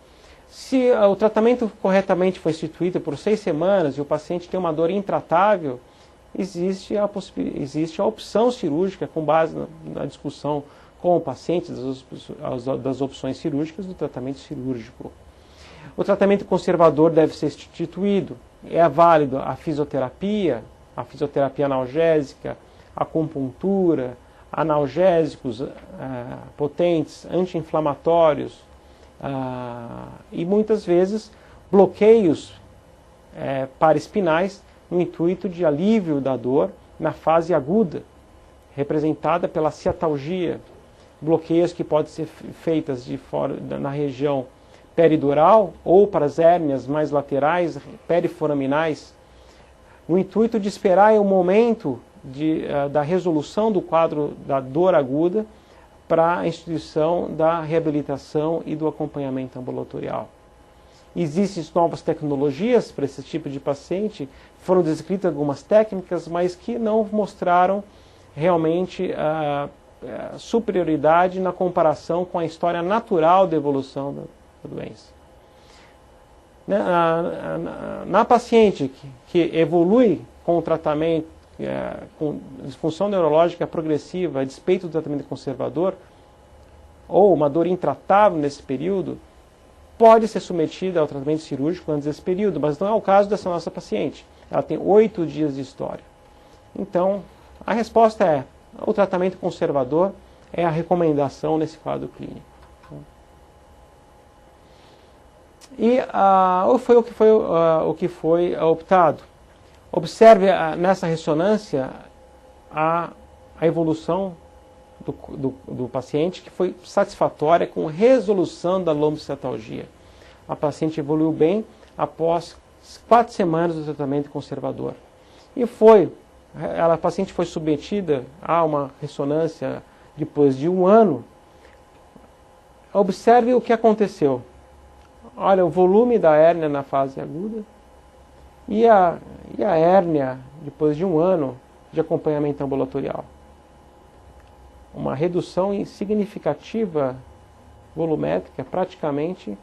se o tratamento corretamente foi instituído por 6 semanas e o paciente tem uma dor intratável, existe a opção cirúrgica com base na discussão com o paciente das opções cirúrgicas do tratamento cirúrgico. O tratamento conservador deve ser instituído. É válido a fisioterapia analgésica, a acupuntura, analgésicos potentes, anti-inflamatórios e muitas vezes bloqueios paraespinais no intuito de alívio da dor na fase aguda, representada pela ciatalgia. Bloqueios que podem ser feitas na região peridural ou para as hérnias mais laterais, periforaminais, no intuito de esperar o momento da resolução do quadro da dor aguda para a instituição da reabilitação e do acompanhamento ambulatorial. Existem novas tecnologias para esse tipo de paciente, foram descritas algumas técnicas, mas que não mostraram realmente superioridade na comparação com a história natural da evolução da doença. Na paciente que evolui com o tratamento, com disfunção neurológica progressiva, a despeito do tratamento conservador, ou uma dor intratável nesse período, pode ser submetida ao tratamento cirúrgico antes desse período, mas não é o caso dessa nossa paciente. Ela tem 8 dias de história. Então, a resposta é: o tratamento conservador é a recomendação nesse quadro clínico. E foi o que foi optado. Observe nessa ressonância a evolução do paciente, que foi satisfatória com resolução da lombociatalgia. A paciente evoluiu bem após 4 semanas do tratamento conservador. E a paciente foi submetida a uma ressonância depois de 1 ano. Observe o que aconteceu. Olha, o volume da hérnia na fase aguda e a hérnia depois de 1 ano de acompanhamento ambulatorial. Uma redução significativa volumétrica, praticamente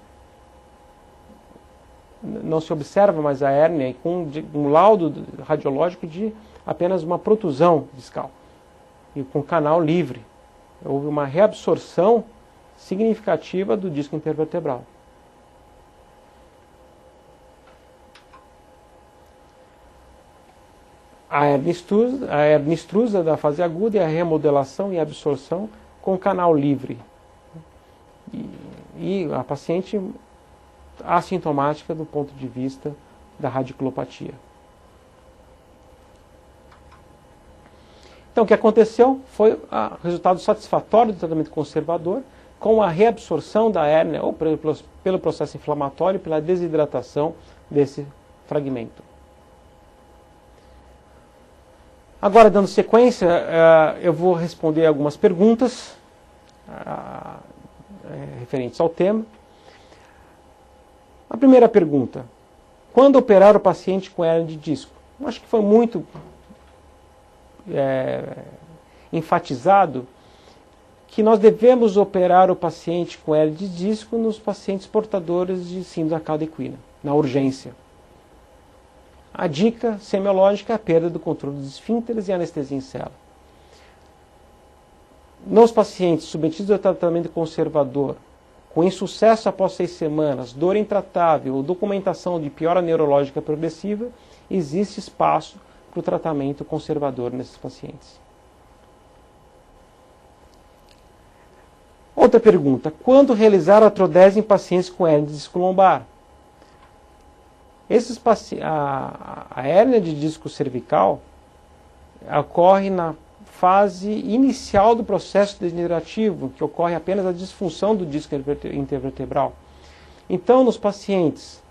não se observa mais a hérnia, e com um laudo radiológico de apenas uma protusão discal e com canal livre. Houve uma reabsorção significativa do disco intervertebral. a hernia extrusa da fase aguda e a remodelação e absorção com canal livre. E a paciente assintomática do ponto de vista da radiculopatia. Então, o que aconteceu foi o resultado satisfatório do tratamento conservador, com a reabsorção da hérnia, ou pelo processo inflamatório, pela desidratação desse fragmento. Agora, dando sequência, eu vou responder algumas perguntas referentes ao tema. A primeira pergunta: quando operar o paciente com hérnia de disco? Acho que foi muito enfatizado que nós devemos operar o paciente com hérnia de disco nos pacientes portadores de síndrome da cauda equina, na urgência. A dica semiológica é a perda do controle dos esfíncteres e anestesia em cela. Nos pacientes submetidos ao tratamento conservador, com insucesso após 6 semanas, dor intratável ou documentação de piora neurológica progressiva, existe espaço para o tratamento conservador nesses pacientes. Outra pergunta: quando realizar a artrodese em pacientes com hérnia de disco lombar? A hérnia de disco cervical ocorre na fase inicial do processo degenerativo, que ocorre apenas a disfunção do disco intervertebral. Então, nos pacientes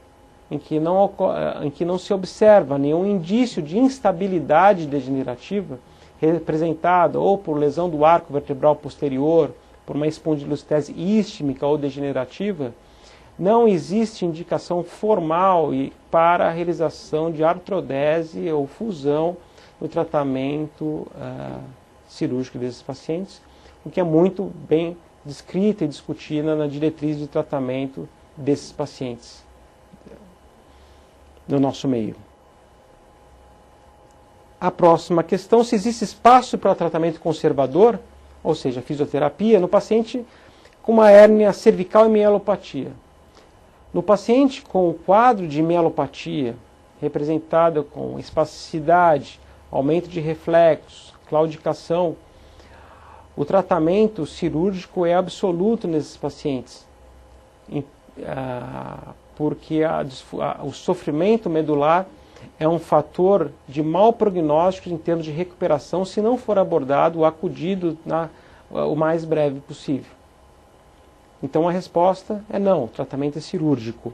em que não se observa nenhum indício de instabilidade degenerativa, representada ou por lesão do arco vertebral posterior, por uma espondilostese isquêmica ou degenerativa, não existe indicação formal para a realização de artrodese ou fusão no tratamento cirúrgico desses pacientes, o que é muito bem descrita e discutida na diretriz de tratamento desses pacientes no nosso meio. A próxima questão: se existe espaço para tratamento conservador, ou seja, fisioterapia, no paciente com uma hérnia cervical e mielopatia. No paciente com o quadro de mielopatia, representado com espasticidade, aumento de reflexos, claudicação, o tratamento cirúrgico é absoluto nesses pacientes, porque o sofrimento medular é um fator de mau prognóstico em termos de recuperação se não for abordado ou acudido o mais breve possível. Então a resposta é não, o tratamento é cirúrgico.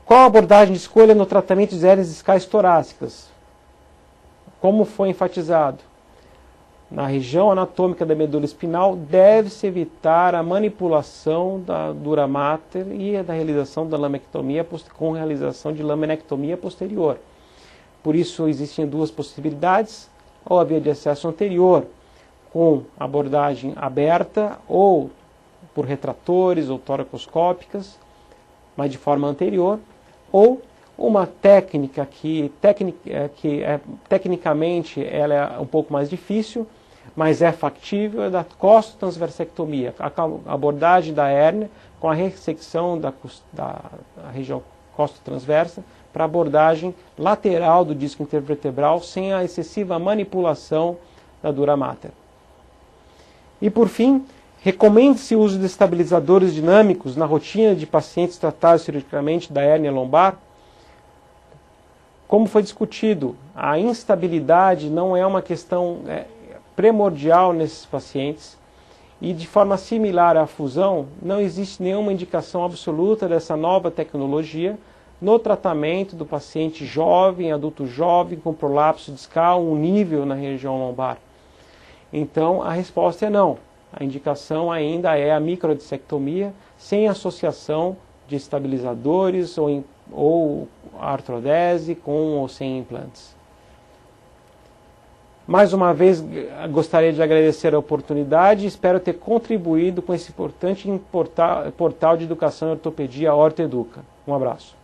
Qual a abordagem de escolha no tratamento de hérnias discais torácicas? Como foi enfatizado? Na região anatômica da medula espinal, deve-se evitar a manipulação da dura mater e da realização da laminectomia com realização de laminectomia posterior. Por isso, existem duas possibilidades: ou a via de acesso anterior, com abordagem aberta, ou por retratores ou toracoscópicas, mas de forma anterior, ou uma técnica que tecnicamente ela é um pouco mais difícil, mas é factível, é da costotransversectomia, a abordagem da hérnia com a ressecção da região costotransversa para abordagem lateral do disco intervertebral sem a excessiva manipulação da dura mater. E por fim, recomenda-se o uso de estabilizadores dinâmicos na rotina de pacientes tratados cirurgicamente da hérnia lombar. Como foi discutido, a instabilidade não é uma questão primordial nesses pacientes e, de forma similar à fusão, não existe nenhuma indicação absoluta dessa nova tecnologia no tratamento do paciente jovem, adulto jovem, com prolapso discal, um nível na região lombar. Então, a resposta é não. A indicação ainda é a microdissectomia, sem associação de estabilizadores ou artrodese com ou sem implantes. Mais uma vez, gostaria de agradecer a oportunidade e espero ter contribuído com esse importante portal de educação e ortopedia, a OrtoEduca. Um abraço.